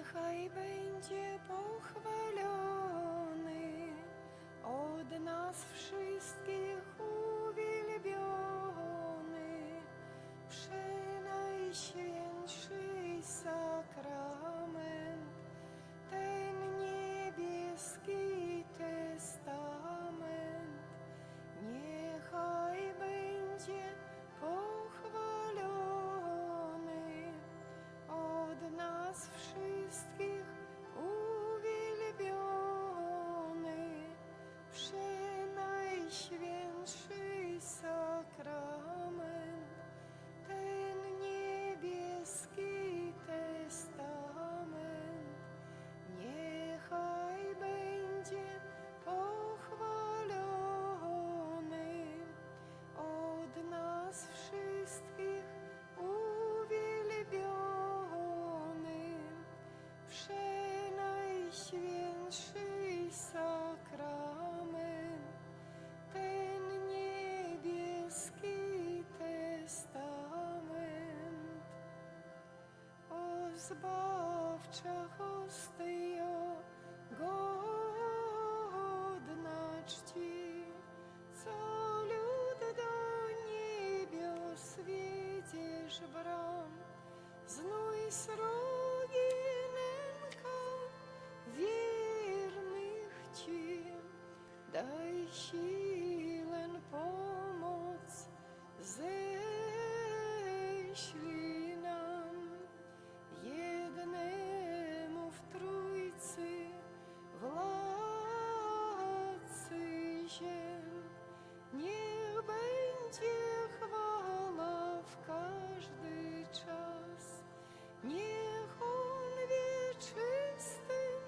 Niechaj będzie pochwalony od nas wszystkich uwielbiony, przenajświętszy sakrament, ten niebieski testament. Niechaj będzie pochwalony od nas wszystkich uwielbiony, przenajświętszy sakrament, ten niebieski testament. Niechaj będzie pochwalony od nas wszystkich uwielbiony, przenajświętszy sakrament, ten niebieski testament. O zbawcza hostio, godna czci, co lud do niebios wiedziesz bram, znój srogi nęka wiernych ci, daj siłę pomoc, ześlij nam jednemu w Trójcy, władcy ziem. Niech będzie chwała w każdy czas, niech On wieczystym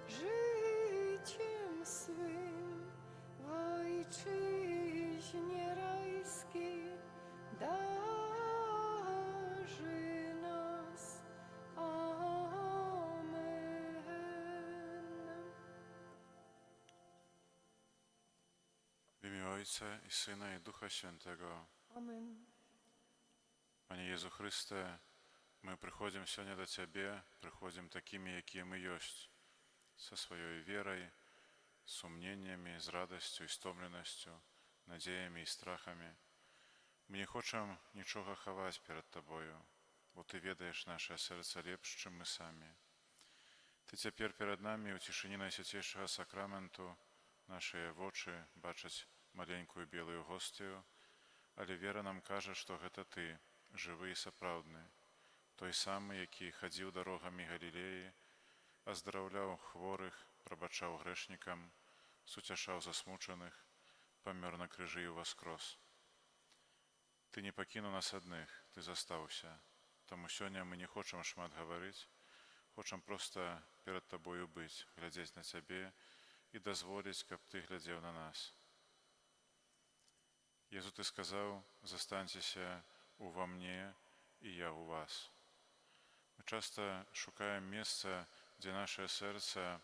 życiem swym w Ojczyźnie rajskiej darzy nas. Amen. W imię Ojca i Syna i Ducha Świętego. Amen. Panie Jezu Chryste, my przychodzimy сегодня do Ciebie, przychodzimy takimi, jakie my jest, со своей верой, сумнениями, з радостью, істомленостью, надіями і страхами. Ми не хочемо нічого ховати перед Тобою, бо Ти ведаєш наше серце лепше, чим ми самі. Ти тепер перед нами у тишині Найсвятейшого сакраменту наші очі бачать маленькую білу гостію, але вера нам каже, що це Ти, живий і сапраўдны, той самий, який ходив дорогами Галілеї, оздоровляв хворих, пробачав грешникам, сутяшав засмучених, помер на крижі і воскрес. Ти не покинув нас одних, Ти застався. Тому сьогодні ми не хочемо шмат говорити, хочемо просто перед Тобою бути, глядіти на Тебе і дозволити, щоб Ти глядів на нас. Єзу, Ти сказав, застаньтеся во мне, і я у вас. Ми часто шукаємо місце, де наше серце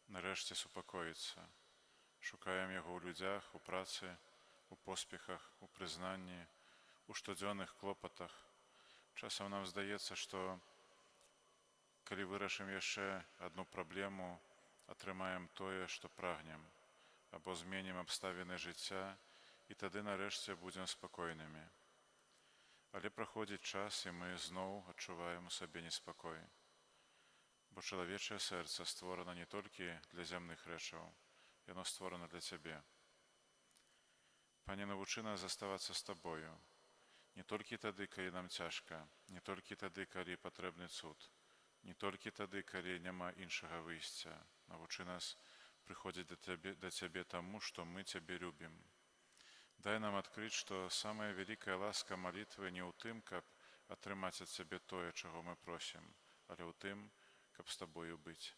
нарешті супокоїться. Шукаємо його у людях, у праці, у поспіхах, у признанні, у щоденних клопотах. Часом нам здається, що коли вирішимо ще одну проблему, отримаємо те, що прагнемо, або змінимо обставини життя, і тоді нарешті будемо спокійними. Але проходить час, і ми знову відчуваємо у собі неспокій. Бо чоловіче серце створено не тільки для земних речей, воно створено для Тебе. Пане, навчи нас заставатися з Тобою, не тільки тоді, коли нам тяжко, не тільки тоді, коли потрібний цуд, не тільки тоді, коли нема іншого виїстя. Навчи нас приходити до Тебе тому, що ми Тебе любимо. Дай нам відкрити, що самая велика ласка молитви не у тим, щоб отримати від Тебе те, чого ми просимо, але у тим, щоб з Тобою бути.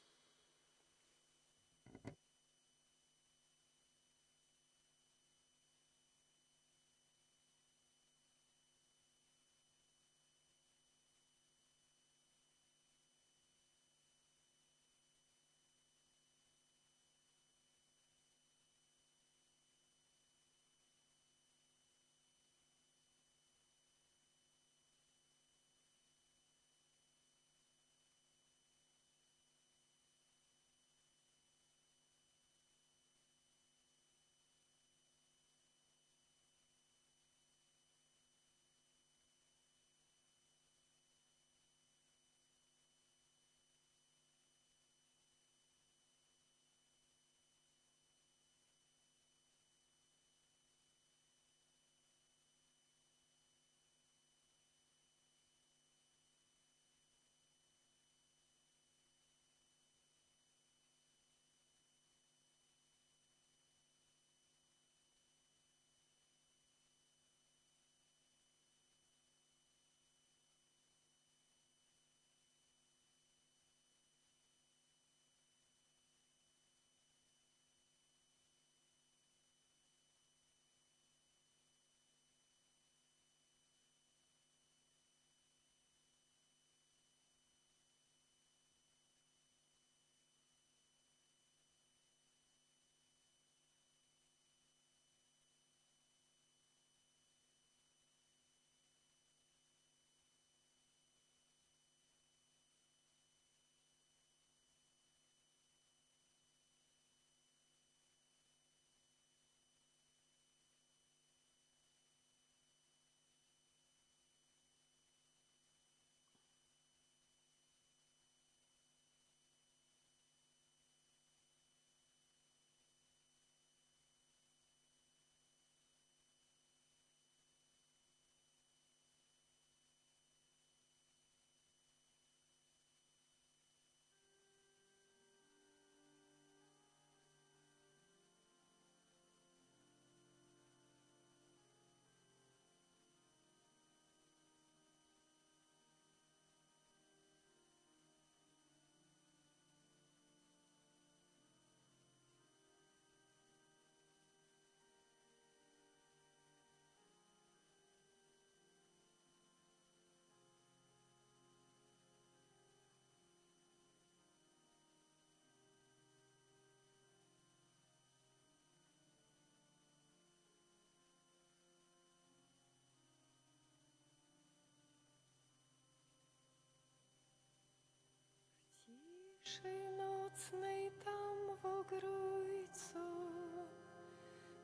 Przy nocnej tam w ogrójcu,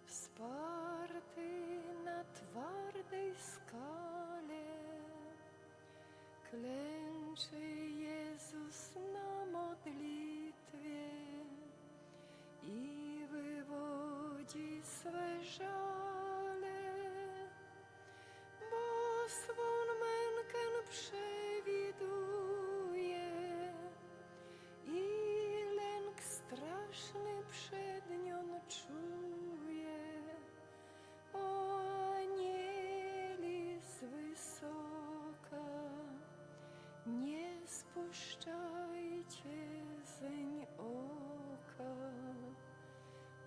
wsparty na twardej skale, klęczy Jezus na modlitwie i wywodzi swe żale, bo swą mękę przewiduje i lęk straszny przed nią czuje. O anieli z wysoka, nie spuszczajcie zeń oka,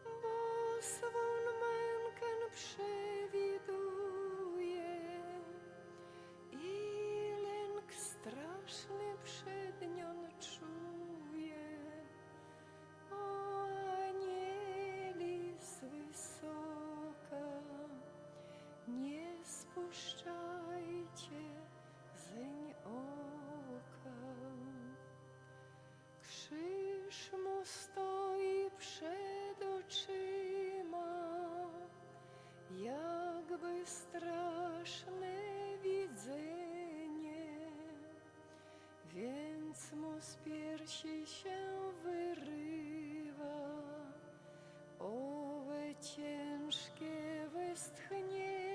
bo swą mękę przewiduje i lęk straszny przed nią czuje. O anieli z wysoka, nie spuszczajcie zeń oka. Krzyż mu stoi przed oczyma, jakby straszne widzenie, więc mu z piersi się wyrywa owe ciężkie westchnienie.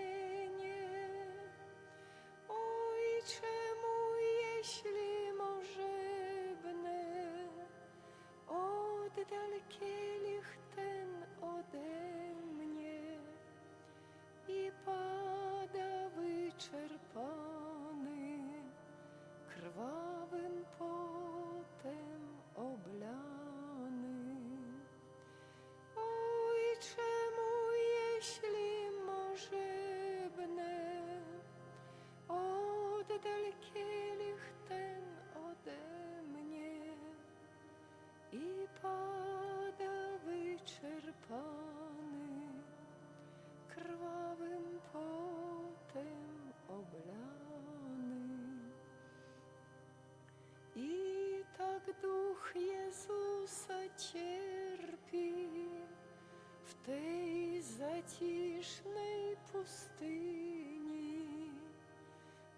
Ojcze mój, jeśli możebne, oddal kielich ten ode mnie. I pada wyczerpany, krwawym potem oblany. Ojcze mój, jeśli możebne, oddal kielich ten ode mnie. I pada wyczerpany, krwawym potem oblany. I tak duch Jezusa cierpi w tej zacisznej pustyni,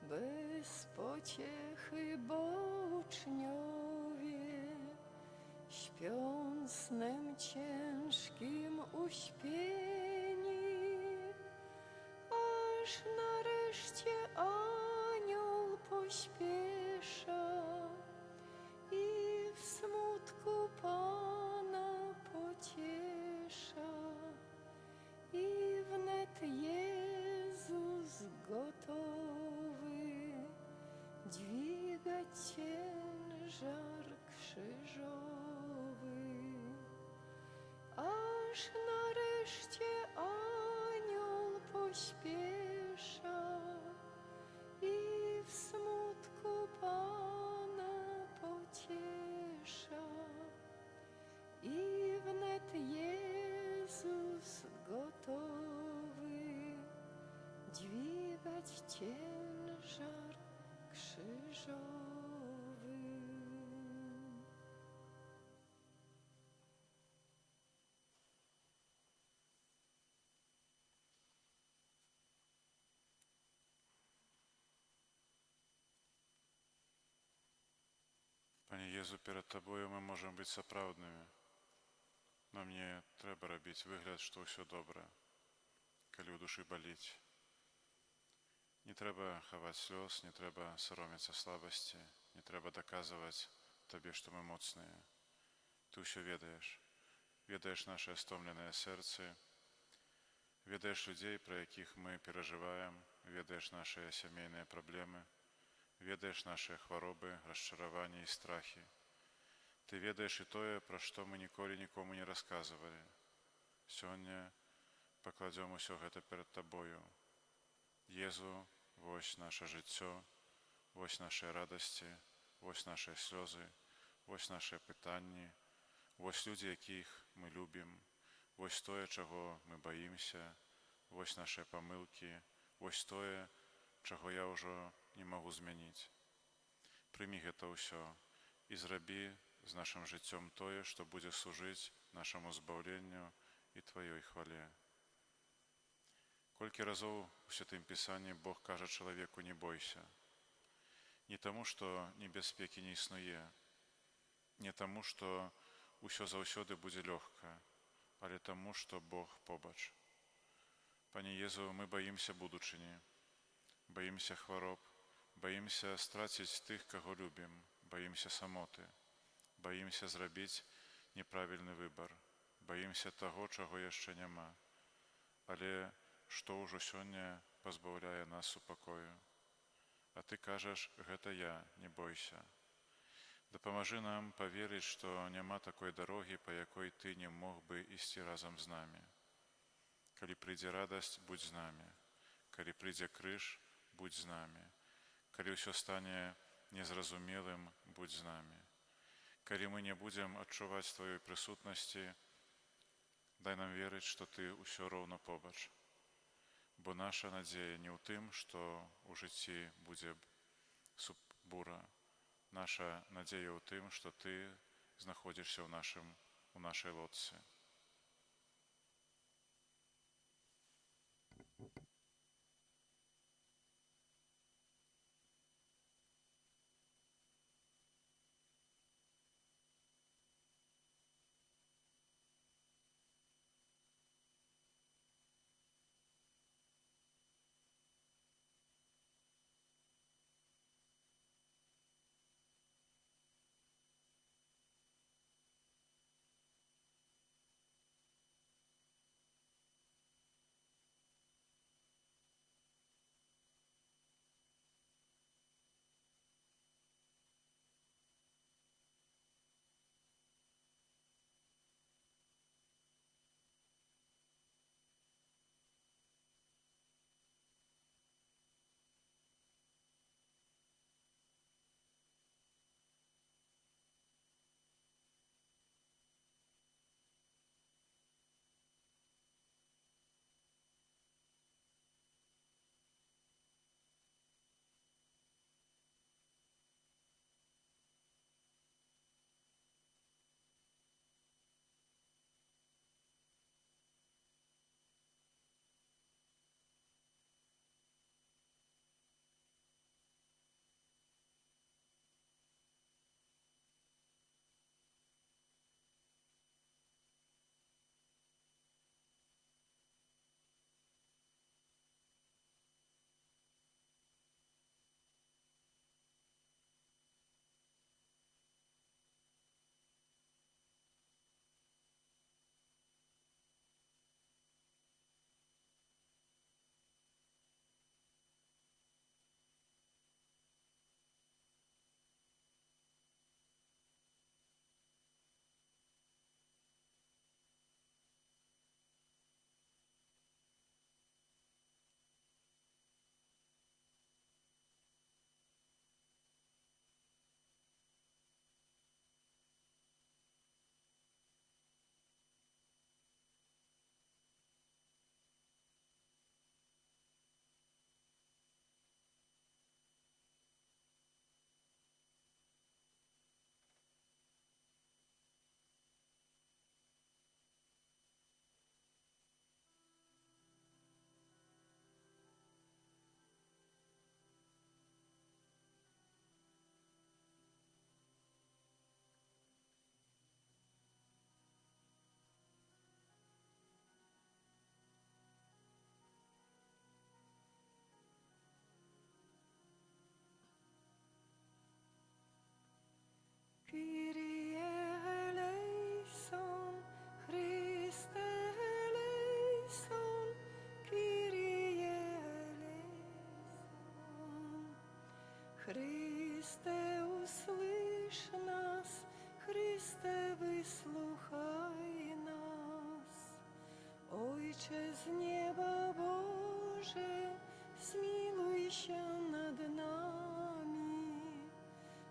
bez pociechy, bo uczniowie śpią snem ciężkim uśpieni, aż nareszcie anioł pośpiesza i w smutku Pana pociesza. I wnet Jezus gotowy dźwigać ciężar krzyżowy, aż nareszcie anioł pośpiesza i w smutku Pana pociesza. I wnet Jezus gotowy dźwigać ciężar krzyżowy. Panie Jezu, перед Тобою мы можем быть сапраўднымі. Нам не трэба рабіць выгляд, што ўсё добра, калі ў душы баліць. Не трэба хаваць слёз, не трэба саромецца слабасці, не трэба даказваць Табе, што мы моцныя. Ты ўсё ведаеш. Ведаеш нашы стомленыя сэрцы, ведаеш людзей, пра якіх мы перажываем, ведаеш нашыя сямейныя праблемы, ведаеш нашыя хваробы, расчараванні і страхі. Ты ведаеш і тое, пра што мы ніколі нікому не расказвалі. Сёння пакладзём усё гэта перад Табою. Езу, вось наша жыццё, вось нашыя радасці, вось нашыя слёзы, вось нашыя пытанні, вось людзі, якіх мы любім, вось тое, чаго мы баімся, вось нашыя памылкі, вось тое, чаго я ўжо не магу змяніць. Прымі гэта ўсё і зрабі з нашим жыццём тое, што будзе служыць нашаму збаўленню і Тваёй хвале. Колькі разоў у Святым Пісанні Бог кажа чалавеку: не бойся. Не таму, што небяспекі не існуе, не таму, што ўсё заўсёды будзе лёгка, але таму, што Бог побач. Пане Езу, мы баімся будучыні, баімся хвароб, баімся страціць тых, каго любім, баімся самоты, баімся зрабіць неправільны выбар, баімся таго, чаго яшчэ няма. Але што ўжо сёння пазбаўляе нас супакою? А Ты кажаш: гэта я, не бойся. Дапамажы нам паверыць, што няма такой дарогі, па якой Ты не мог бы ісці разам з намі. Калі прыйдзе радасць, будзь з намі. Калі прыйдзе крыж, будзь з намі. Калі ўсё стане незразумелым, будзь з намі. Калі мы не будзем адчуваць Тваёй прысутнасці, дай нам верыць, што Ты ўсё роўна побач. Бо наша надзея не ў тым, што ў жыцці будзе бура. Наша надзея ў тым, што Ты знаходзішся у нашай лодцы. Kyrie eleison, Christe eleison, Kyrie eleison. Христе, услышь нас, Христе, выслухай нас. Ойче з неба Боже, смилуйся над нами.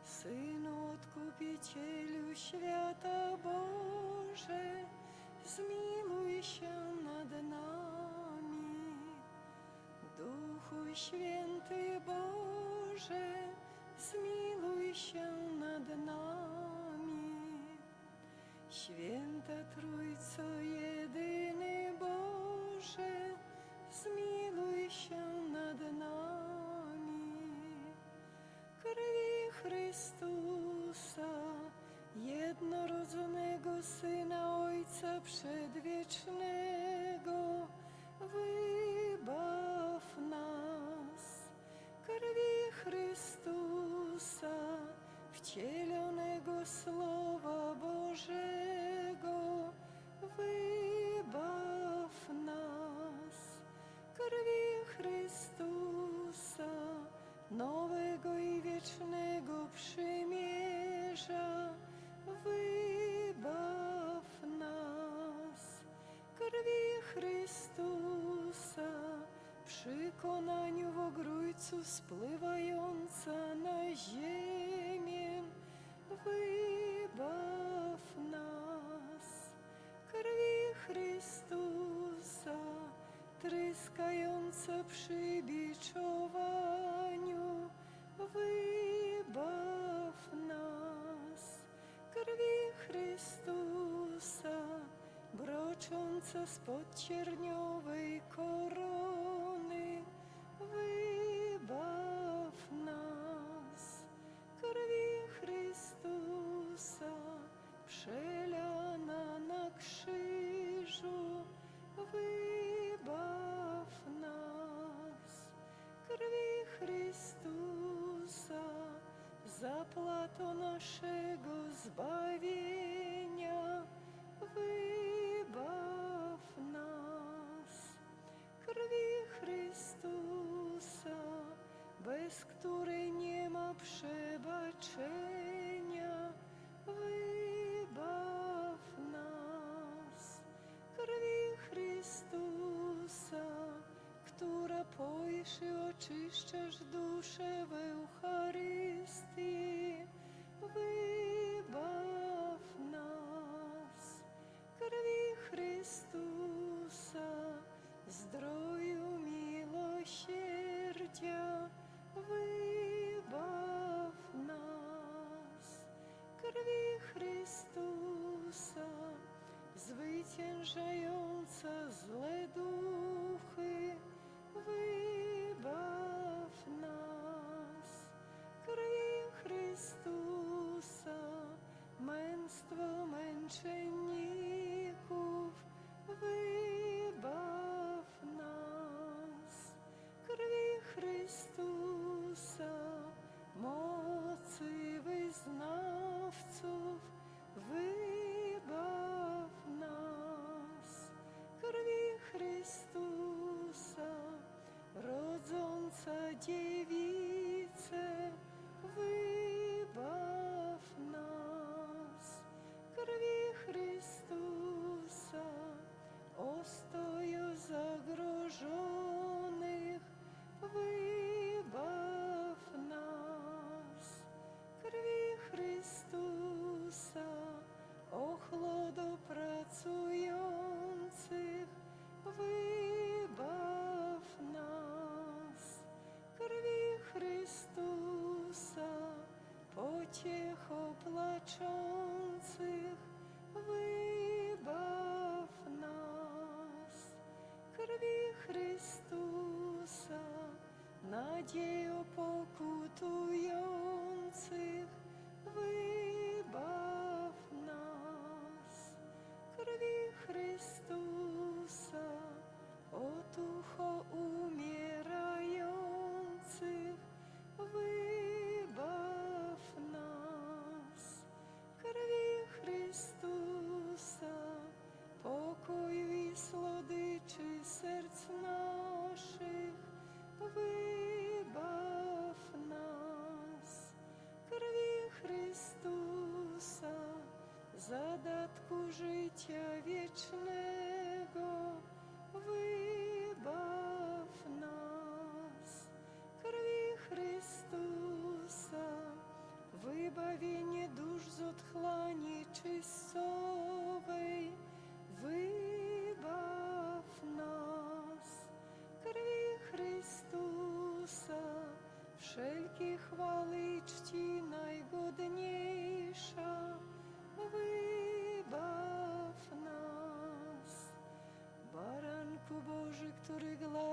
Сыну Откупителю свята Боже, смилуйся над нами. Духу Святый Боже, смилуйся над нами. Święta Trójco, jedyny Boże, zmiłuj się nad nami. Krwi Chrystusa, jednorodzonego Syna Ojca Przedwiecznego, wybaw nas. Krwi Chrystusa, wcielonego Słowa Bożego, wybaw nas. Krwi Chrystusa, nowego i wiecznego przymierza, wybaw nas. Krwi Chrystusa, przy konaniu w Ogrójcu spływająca na ziemię, wybaw nas. Krwi Chrystusa, tryskająca przy biczowaniu, wybaw nas. Krwi Chrystusa, brocząca spod cierniowej korony, wybaw nas. Krwi Chrystusa, przelana na krzyżu, wybaw nas. Krwi Chrystusa, zapłatą naszego zbawienia, wybaw nas. Krwi Chrystusa, bez której nie ma przebaczenia, wybaw nas. Krwi Chrystusa, która poisz i oczyszczasz duszę w Eucharystii, wybaw nas. Krwi Chrystusa, zdroju miłosierdzia, wybaw nas. Krwi Chrystusa, zwyciężająca złe duchy, wybaw nas. Krwi Chrystusa, męstwo męczenników, wybaw nas. Krwi Chrystusa, mocy wyznawców, wybaw nas. Krwi Chrystusa, rodząca dziewicę, wybaw nas. Krwi Chrystusa, ostojo zagrożonych, wybaw nas. Krwi Chrystusa, ochłodo pracujących, wybaw nas. Krwi Chrystusa, pociecho płaczących, wybaw nas. Krwi Chrystusa, nadziejo pokutujących, wybaw nas. Krwi Chrystusa, otucho umierających, wybaw nas. Krwi Chrystusa, pokoju i słodyczy serc naszych, wybaw nas.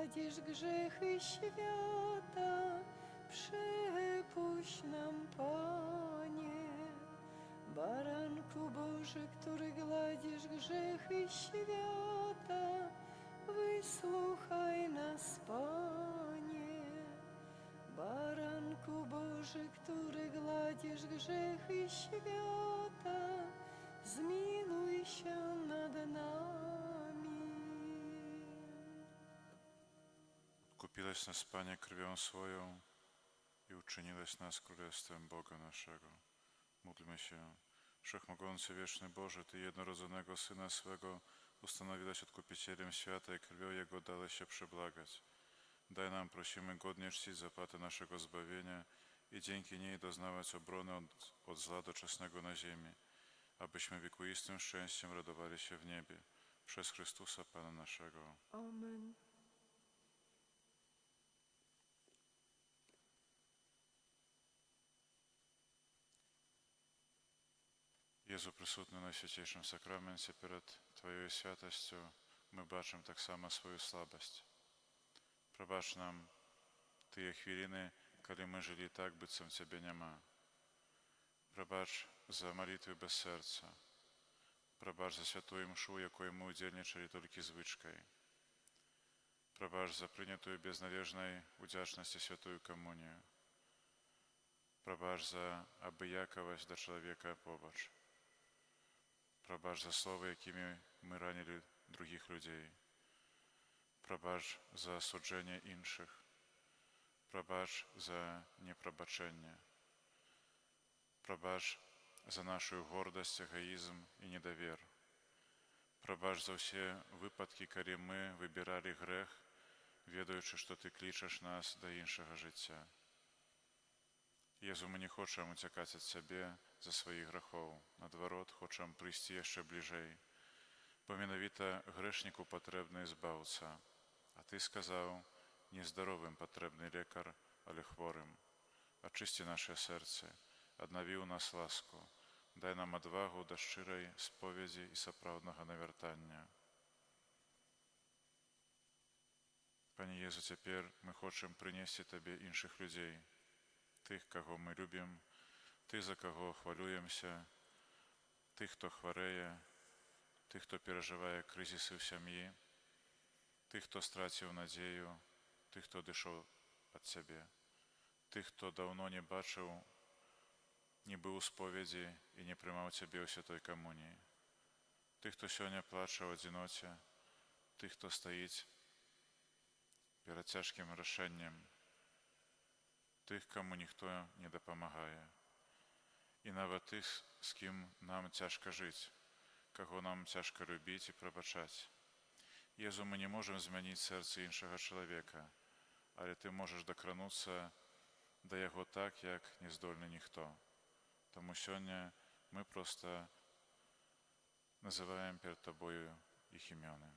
gładzisz grzechy świata, przepuść nam, Panie. Baranku Boży, który gładzisz grzechy świata, wysłuchaj nas, Panie. Baranku Boży, który gładzisz grzechy świata, zmiłuj się nad nami. Kupiłeś nas, Panie, krwią swoją i uczyniłeś nas królestwem Boga naszego. Módlmy się. Wszechmogący, wieczny Boże, Ty jednorodzonego Syna swego ustanowiłeś Odkupicielem świata i krwią Jego dałeś się przebłagać. Daj nam, prosimy, godnie czcić zapłatę naszego zbawienia i dzięki niej doznawać obrony od zła doczesnego na ziemi, abyśmy wiekuistym szczęściem radowali się w niebie. Przez Chrystusa Pana naszego. Amen. Jezu, присутний у найсвятейшем сакраменті, перед Твоєю святостю ми бачимо так само свою слабость. Пробач нам тие хвилини, коли ми жили так, быццам Цябе няма. Пробач за молитвы без серця. Пробач за святую мшу, якой мы удзельнічалі толькі звычкай. Пробач за прынятую без належнай удзячнасці святую камунію. Пробач за абыякавасць да чалавека побач. Пробач за словы, якімі мы ранілі другіх людзей. Пробач за асуджэнне іншых. Пробач за непрабачэнне. Пробач за нашу гордасць, эгоізм і недавер. Пробач за ўсе выпадкі, калі мы выбіралі грэх, ведаючы, што Ты клічаш нас да іншага жыцця. Езу, мы не хочам уцякаць ад Цябе за сваіх грахоў. Наадварот, хочам прыйсці яшчэ бліжэй. Бо менавіта грэшніку патрэбны збаўца. А Ты сказаў, не здаровым патрэбны лекар, але хворым. Ачысці наše сэрцы, аднаві ў нас ласку. Дай нам адвагу да шчырай споведзі і сапраўднага навяртання. Пане Езу, цяпер мы хочам прынесці Табе іншых людзей. Тых, каго мы любім, тых, за каго хвалюемся, тых, хто хварэе, тых, хто перажывае крызісы ў сям'і, тых, хто страціў надзею, тых, хто адышоў ад Цябе, тых, хто даўно не бачыў, не быў у споведзі і не прымаў Цябе ў святой камуніі, тых, хто сёння плача ў адзіноце, тых, хто стаіць перад цяжкім рашэннем, тых, каму ніхто не дапамагае. І нават тых, з кім нам цяжка жыць, каго нам цяжка любіць і прабачаць. Езу, мы не можам змяніць сэрца іншага чалавека, але Ты можаш дакрануцца да яго так, як не здольны ніхто. Таму сёння мы проста называем перад Табою іх імёны.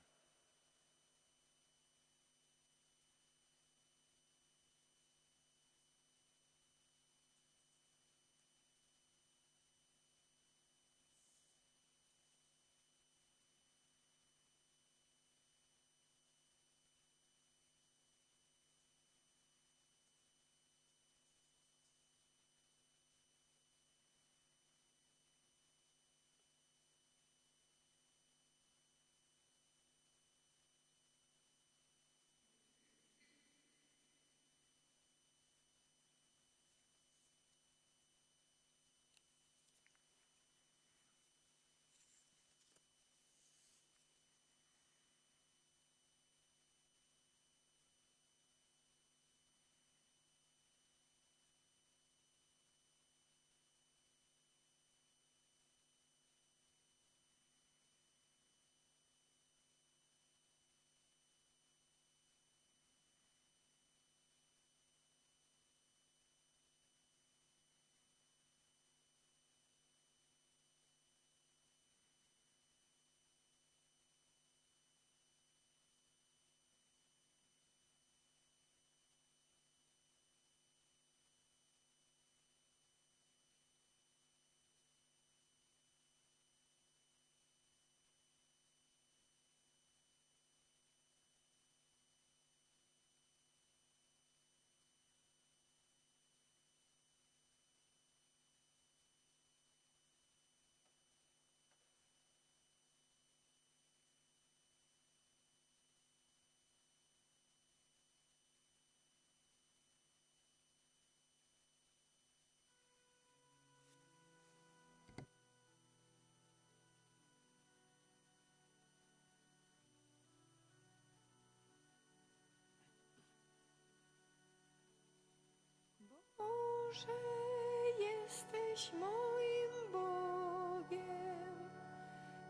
jesteś moim Bogiem,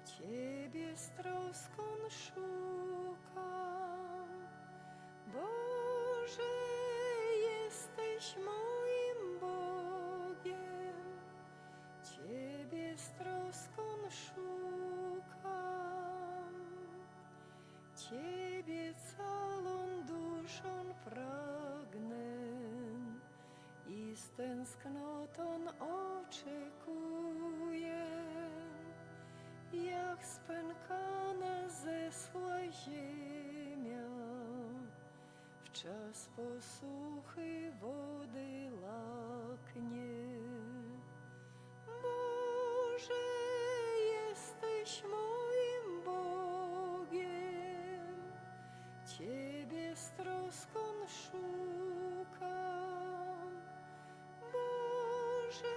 Ciebie z troską szukam. Boże, jesteś moim Bogiem, Ciebie z troską szukam. Ciebie całą duszą pragnę i z tęsknotą oczekuję, jak spękana zeschła ziemia, w czas posuchy wody laknie. Boże, jesteś moim Bogiem, Ciebie z troską szukam. Boże,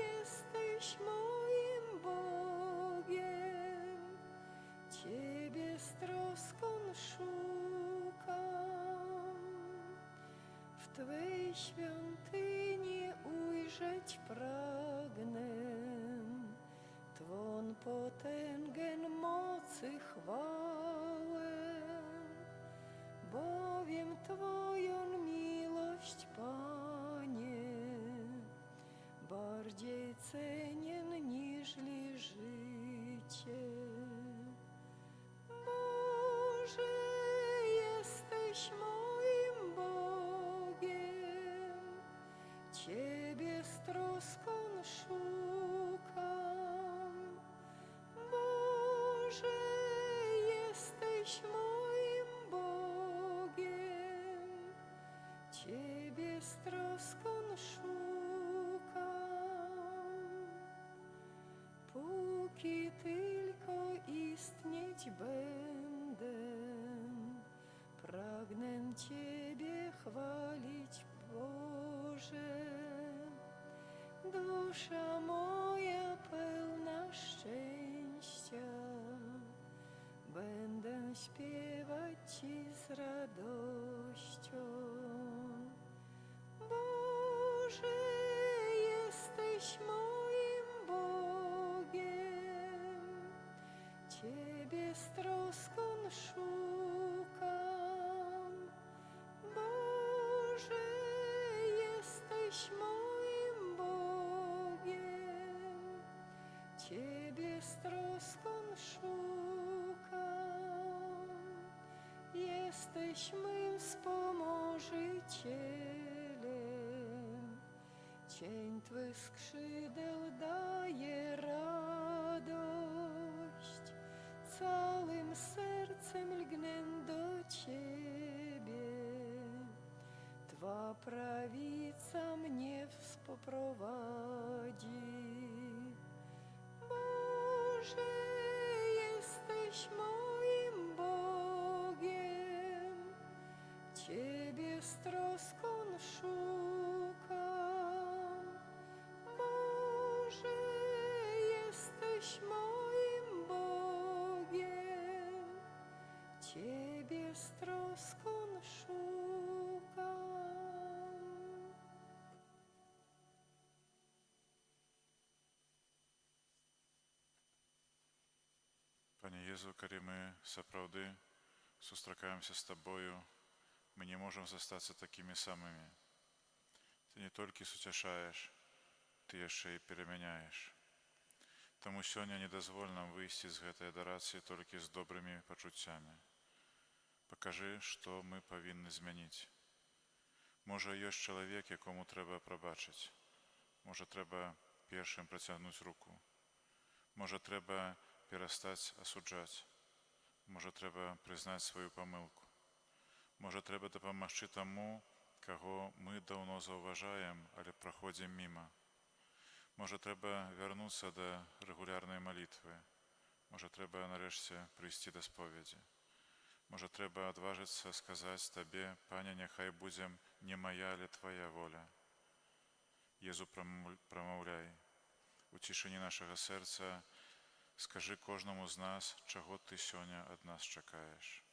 jesteś moim Bogiem, Ciebie z troską szukam. W Twej świątyni ujrzeć pragnę Twą potęgę, mocy, chwałę, bowiem Twoją miłość, Panie, bardziej cenię niżli życie. Boże, jesteś moim Bogiem, Ciebie z troską szukam. Boże, jesteś moim Bogiem, Ciebie z troską szukam. Póki tylko istnieć będę, pragnę Ciebie chwalić, Boże. Dusza moja pełna szczęścia, będę śpiewać Ci z radością. Boże, jesteś moim Bogiem, Ciebie z troską szukam. Boże, jesteś moim Bogiem, Ciebie z troską szukam. Jesteś mym wspomożycielem, cień Twych skrzydeł daje radość. Całym sercem lgnę do Ciebie, Twa prawica mnie wspoprowadzi. Boże, jesteś moim Bogiem, Ciebie z troską szukam. Boże, jesteś moim Bogiem, Ciebie z troską szukam. Пане Єзу, коли ми сапраўды сустракаемся з Табою, мы не можам застацца такімі самымі. Ты не толькі суцяшаеш, ты яшчэ і перамяняеш. Таму сёння не дазволь нам выйсці з гэтай адарацыі толькі з добрымі пачуццямі. Пакажы, што мы павінны змяніць. Можа, ёсць чалавек, якому трэба прабачыць. Можа, трэба першым працягнуць руку. Можа, трэба перастаць асуджаць. Можа, трэба прызнаць сваю памылку. Можа, трэба дапамагчы таму, каго мы даўно заўважаем, але праходзім міма. Можа, трэба вярнуцца да рэгулярнай малітвы. Можа, трэба нарэшце прыйсці да споведзі. Можа, трэба адважыцца сказаць Табе: Пане, няхай будзе не мая, але Твая воля. Езу, прамаўляй. У цішыні нашага сэрца скажы кожнаму з нас, чаго Ты сёння ад нас чакаеш.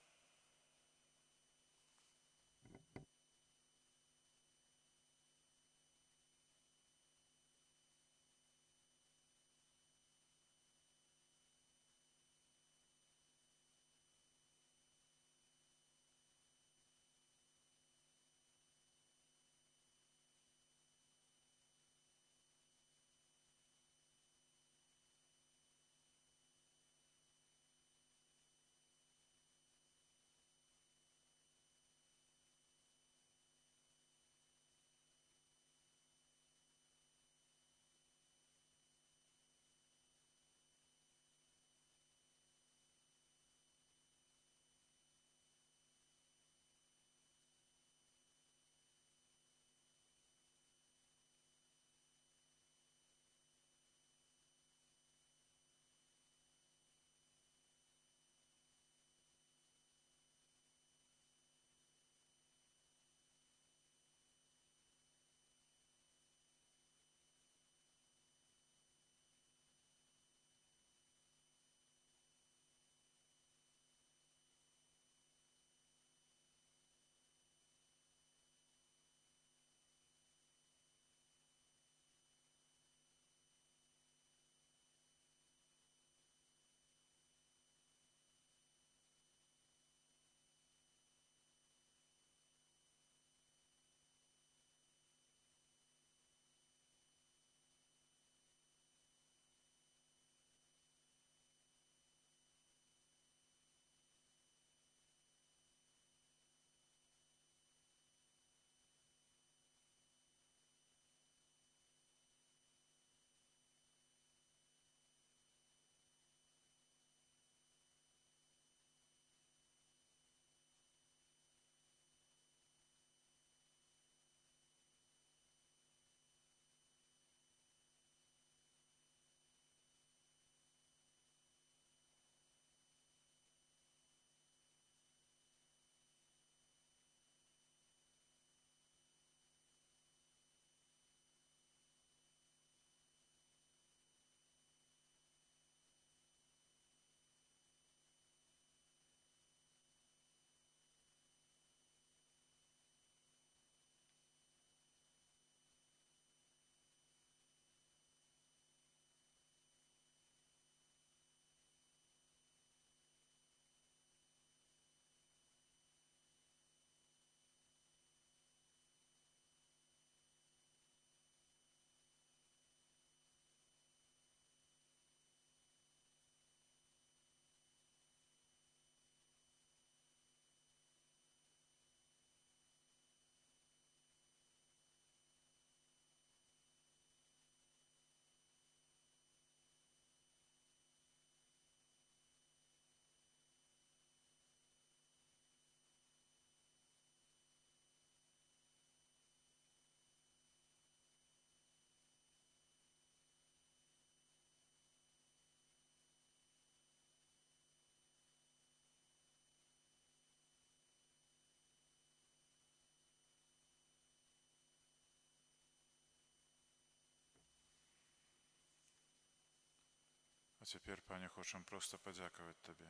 А цяпер, Пане, хочам проста падзякаваць Табе.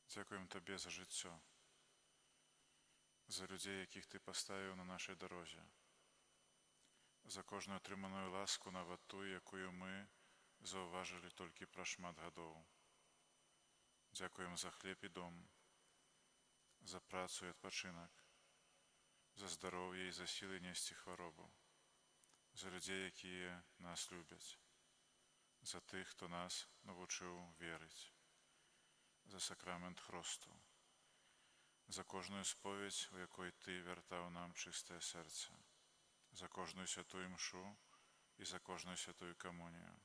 Дзякуем Табе за жыццё, за людзей, якіх Ты паставіў на нашай дарозе, за кожную атрыманую ласку, нават тую, якую мы заўважылі толькі праз шмат гадоў. Дзякуем за хлеб і дом, за працу і адпачынак, за здароўе і за сілы несці хваробу, за людзей, якія нас любяць, за тых, хто нас навучыў верыць, за сакрамент хросту, за кожную споведь, у якой Ты вяртаў нам чыстае сэрца, за кожную святую мшу і за кожную святую камунію.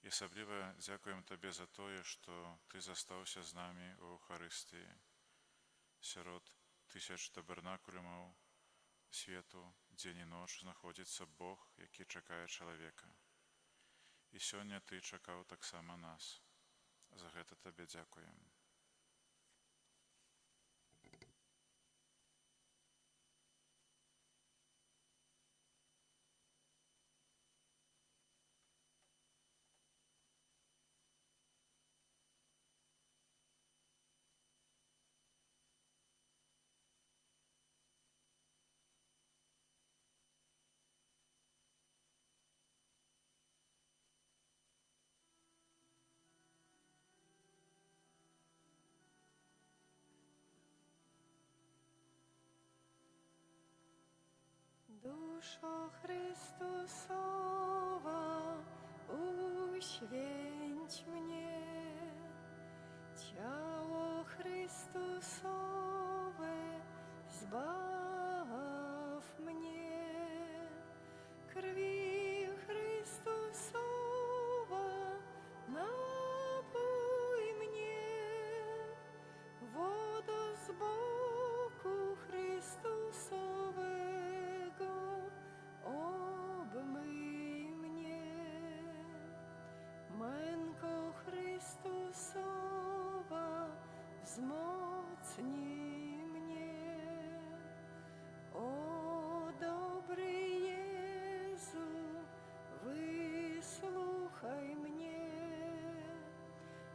І асабліва дзякуем Табе за тое, што Ты застаўся з намі ў Еўхарыстыі, сярод тысяч табернакулюмаў свету, дзень і ноч знаходзіцца Бог, які чакае чалавека. І сёння Ты чакаў таксама нас. За гэта Табе дзякуем. Duszo Chrystusowa, uświęć mnie, ciało Chrystusowe, zbaw mnie, krwi Chrystusowa, napój mnie, wodo z boku Chrystusowego, obmyj mnie, męko Chrystusowa, wzmocnij mnie. O dobry Jezu, wysłuchaj mnie,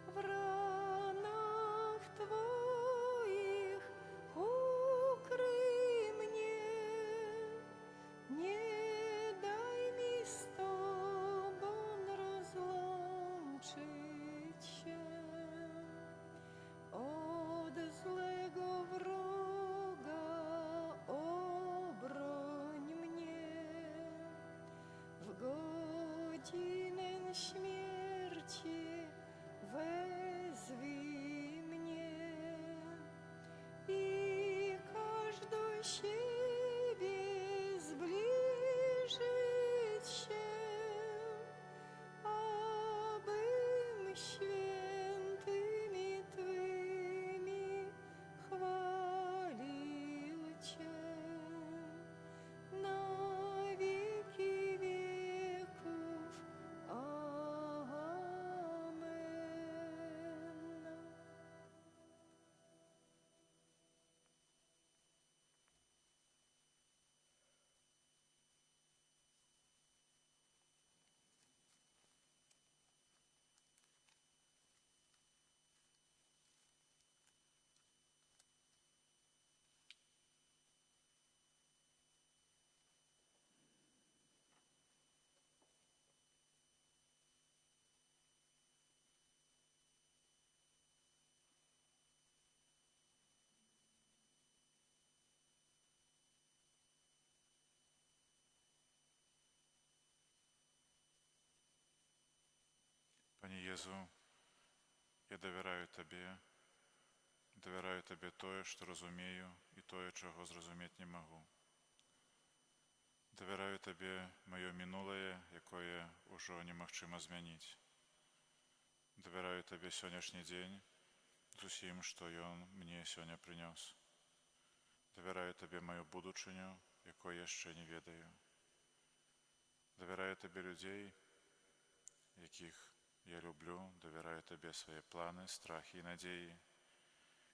w ranach Twoich ukryj mnie, nie daj mi z Tobą rozłączyć się. Od złego wroga obroń mnie, w godzinę śmierci wezwij mnie i każ do siebie zbliżyć się, abym świętymi Twymi chwalił Cię na wieki wieków. Amen. Пане Езу, я давяраю Табе тое, што разумею, і тое, чаго зразумець не магу. Давяраю Табе маё мінулае, якое ўжо немагчыма змяніць. Давяраю Табе сённяшні дзень з усім, што ён мне сёння прынёс. Давяраю Табе маю будучыню, якой яшчэ не ведаю. Давяраю Табе людзей, якіх я люблю, давяраю Табе свае планы, страхі і надзеі.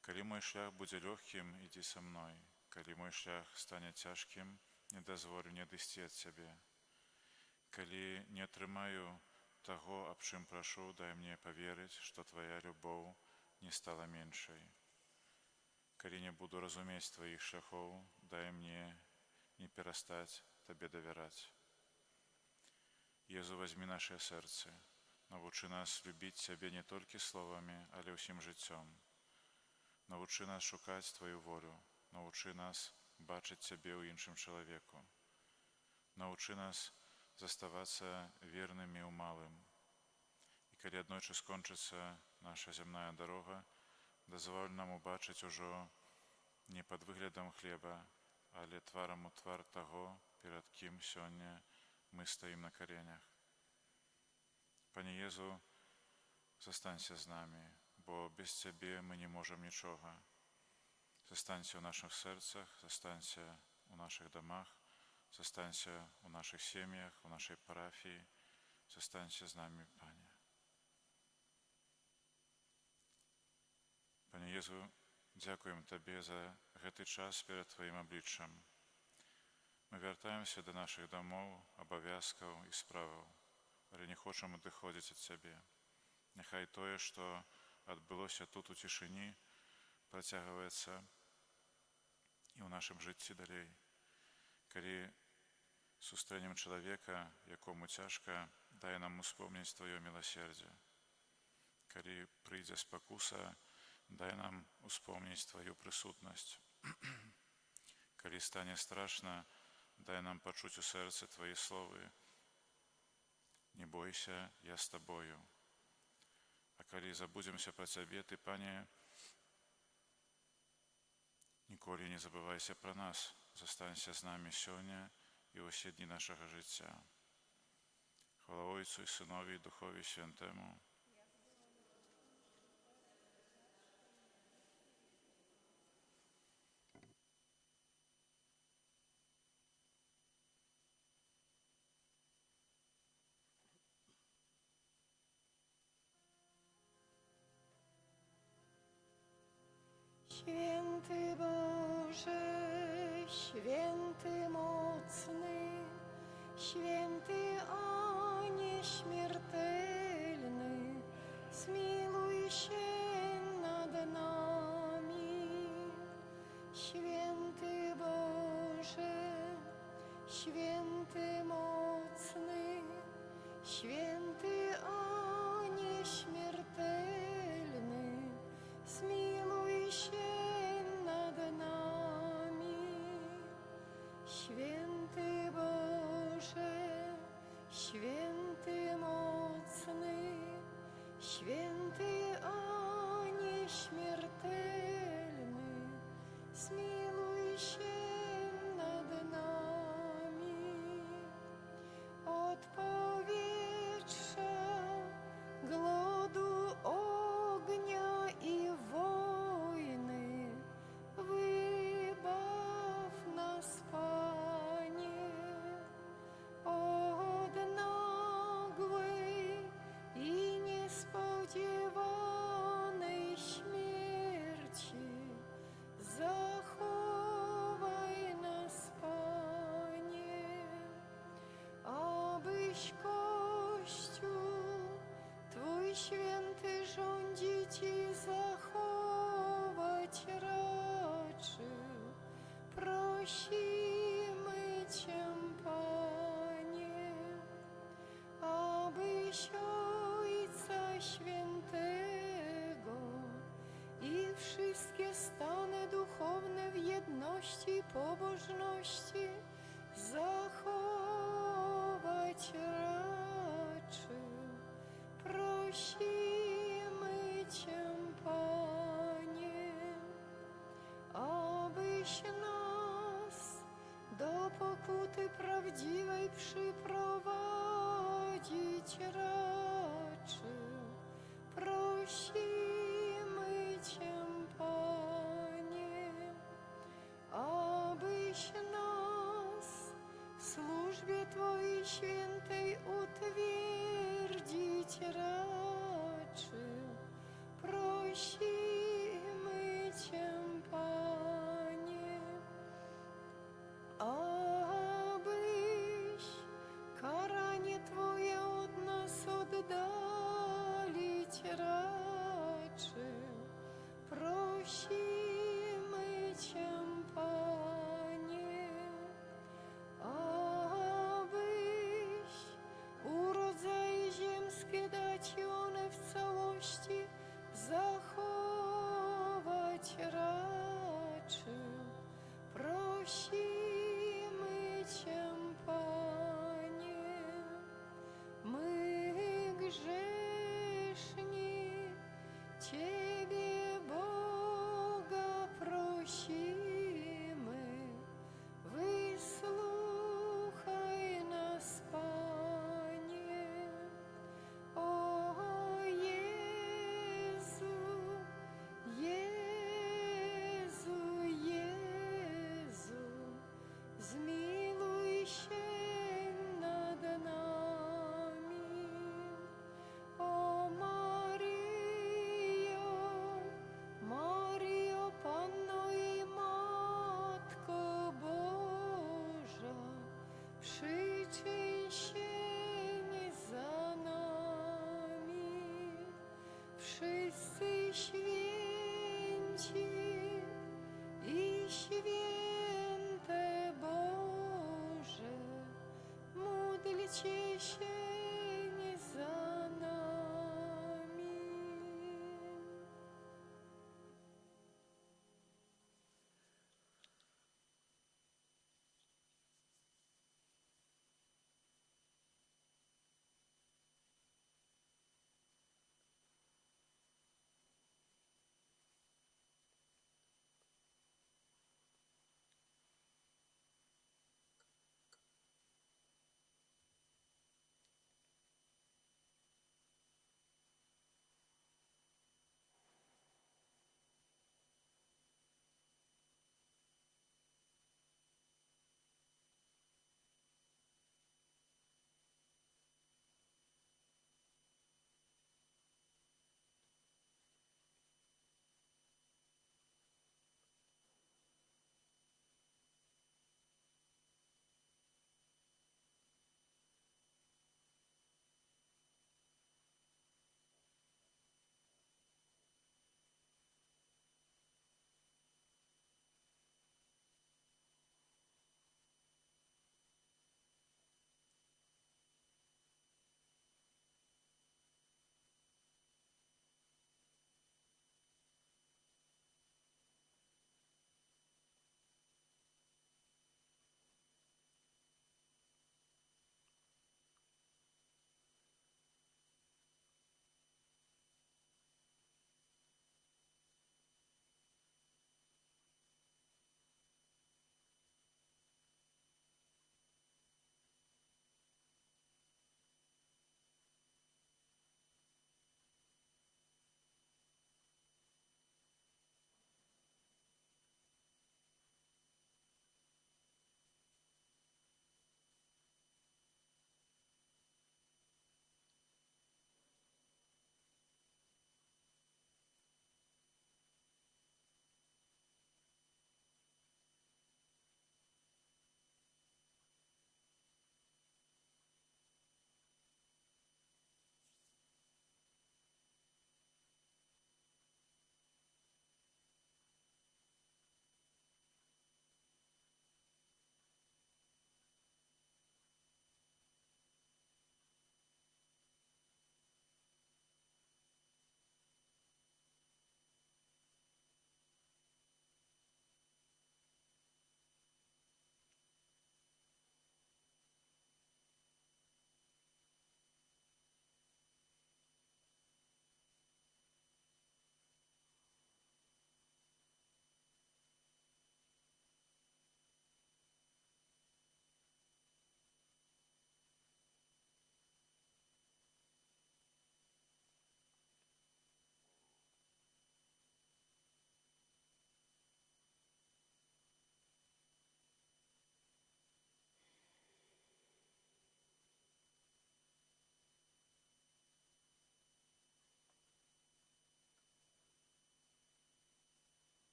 Калі мой шлях будзе лёгкім, ідзі са мной. Калі мой шлях стане цяжкім, не дазволь мне адысці ад Цябе. Калі не атрымаю того, об чым прошу, дай мне поверить, что Твоя любовь не стала меньшей. Калі не буду разумець Твоих шляхоў, дай мне не перестать Тебе доверять. Езу, возьми наше сердце, навучи нас любить Тебе не только словами, але всім життям. Навучи нас шукать Твою волю, навучи нас бачить Тебе ў іншым чалавеку. Навучи нас заставаться верными ў малым. І калі аднойчы скончыцца наша зямная дорога, дазволь нам убачыць ужо не пад выглядам хлеба, але тварам у твар таго, перад кім сёння мы стаім на каленях. Пане Езу, застанься з намі, бо без Цябе мы не можам нічога. Застанься ў наших серцах, застанься у наших домах, застанься у наших сем'ях, у нашej парафіі, застанься з намі, Пане. Пане Езу, дзякуем Табе за гэты час перад Тваім абліччам. Мы вяртаемся да наших домоў, абавязкаў і справаў, але не хочам адыходзіць ад Цябе. Няхай тое, што адбылося тут у цішыні, працягваецца і ў нашым жыцці далей. Калі сустрэнем чалавека, якому цяжка, дай нам успомніць Тваё міласердзе. Калі прыйдзе спакуса, дай нам успомніць Тваю прысутнасць. Калі стане страшна, дай нам пачуць у сэрцы Твои словы. Не бойся, я з Табою. А калі забудземся пра Цябе, Ты, Пане, ніколі не забывайся пра нас. Застанься з намі сёння і ўсе дні нашага жыцця. Хвала Ойцу і Сынові і Духові Святому. Święty Boże, święty mocny, święty a nieśmiertelny, zmiłuj się nad nami. Święty Boże, święty mocny, święty a nieśmiertelny, zmiłuj się nad nami. Święty Boże, święty mocny, święty a nieśmiertelny, zmiłuj się nad nami. Od powietrza, głodu, ognia i wojny wybaw nas, Panie, od nagłej i niespodziewanej śmierci. Zachowaj nas, Panie, abyś Kościół Twój święty rządzić i zachować raczył. Prosimy Cię, Panie, abyś Ojca Świętego i wszystkie stany duchowne w jedności i pobożności zachować raczył. Prosimy Cię, Panie, abyś nas do pokuty prawdziwej przyprowadzić raczył. Prosimy Cię, Panie, abyś nas w służbie Twojej świętej utwierdzić raczył. Prosimy Cię, Panie, prosimy Cię, Panie, my grzeszni Ciebie, Boga, prosimy, wysłuchaj nas, Panie. O Jezu, Jezu, Jezu, zmiłuj się nad nami. O Maryjo, Maryjo, Panno i Matko Boża, przyczyń się za nami. Wszyscy święci i święte Boże, módlcie się za nami.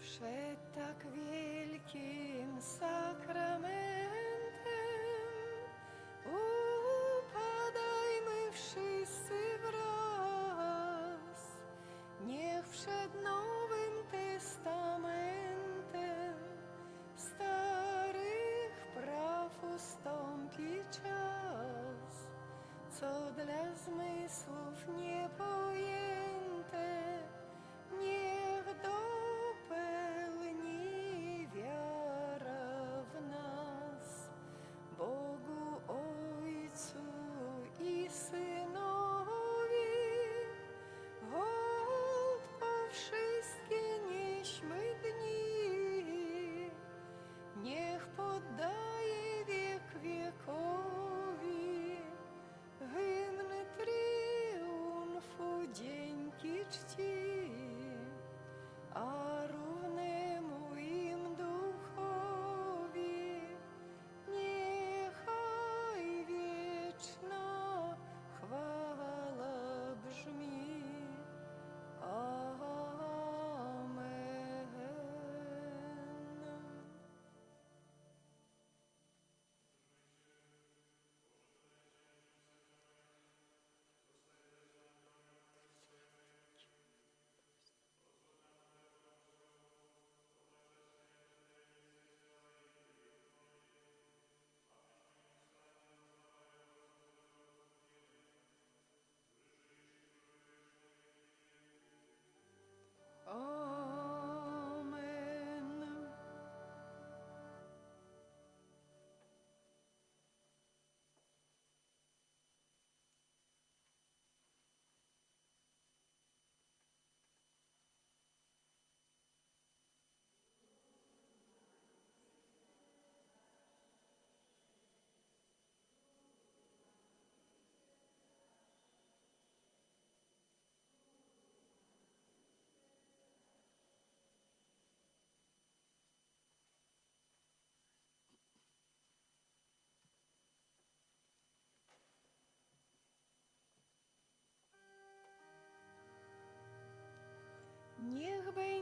Przed tak wielkim sakramentem upadajmy wszyscy wraz. Niech przed Nowym Testamentem starych praw ustąpi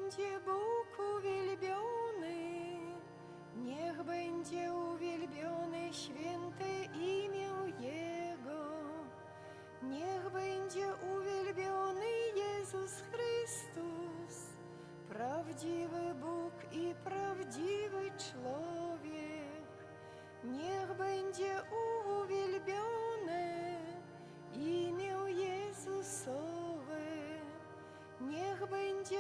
będzie Bóg uwielbiony, niech będzie uwielbione święte imię Jego, niech będzie uwielbiony Jezus Chrystus, prawdziwy Bóg i prawdziwy człowiek, niech będzie uwielbione imię Jezusowe, niech będzie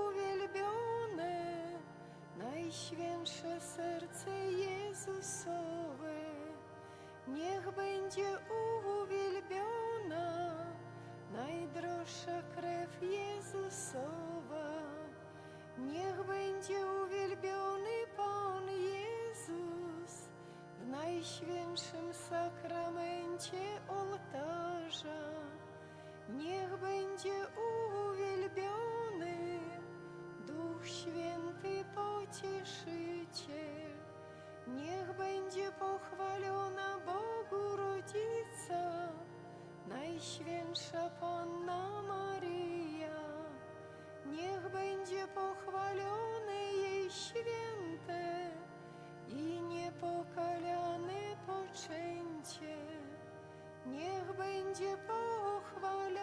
uwielbione Najświętsze serce Jezusowe, niech będzie uwielbiona najdroższa krew Jezusowa, niech będzie uwielbiony Pan Jezus w Najświętszym sakramencie ołtarza, niech będzie uwielbiony Duch Święty Pocieszyciel, niech będzie pochwalona Bogu Rodzica, Najświętsza Panna Maryja, niech będzie pochwalone jej święte i niepokalane poczęcie, niech będzie pochwalone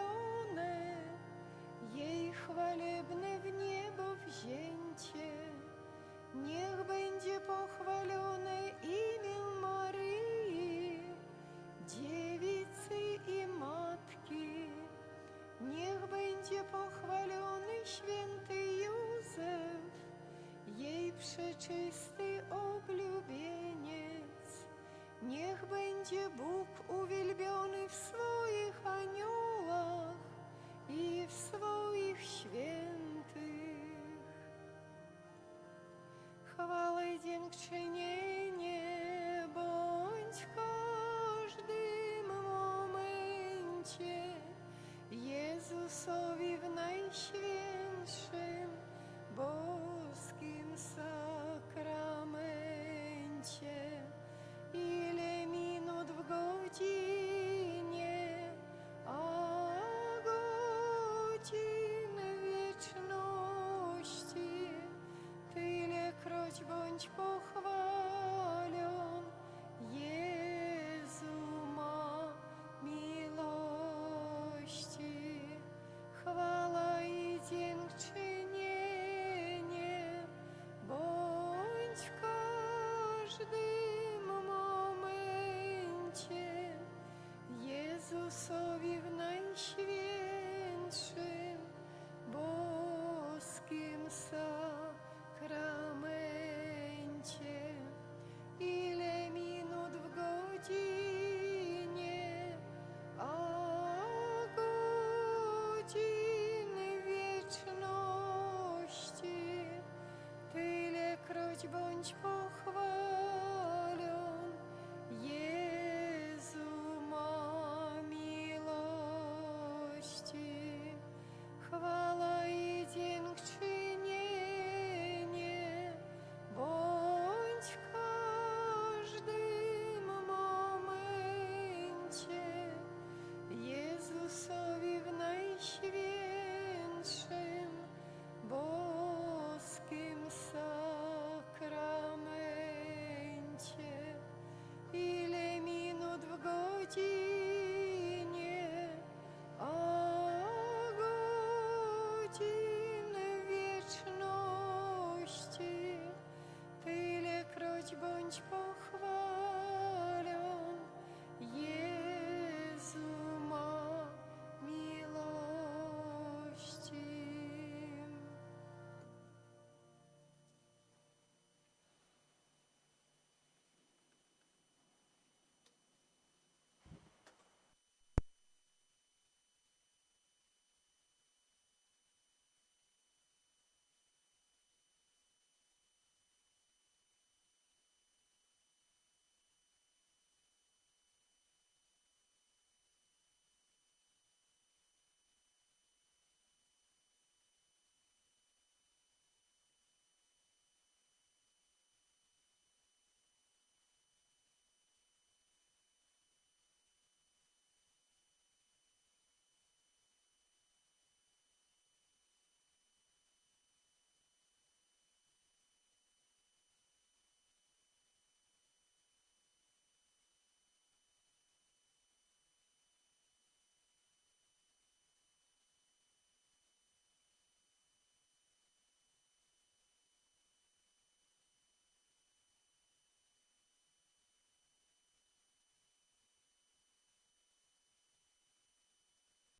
jej chwalebne w niebo wzięcie, niech będzie pochwalone imię Maryi, Dziewicy i Matki, niech będzie pochwalony święty Józef, jej przeczysty oblubieniec, niech będzie Bóg uwielbiony w swoich aniołach i w swoich świętych. Chwała i dziękczynienie bądź w każdym momencie Jezusowi w Najświętszym boskim sakramencie. Ile minut w godzinie, a godzin wieczności, tylekroć bądź pochwalion, Jezu ma miłości. Chwała i dziękczynienie bądź w każdym momencie Jezusowi w Najświętszym boskim sakramencie. Ile minut w godzinie, a godzin wieczności, tylekroć bądź pochwalony,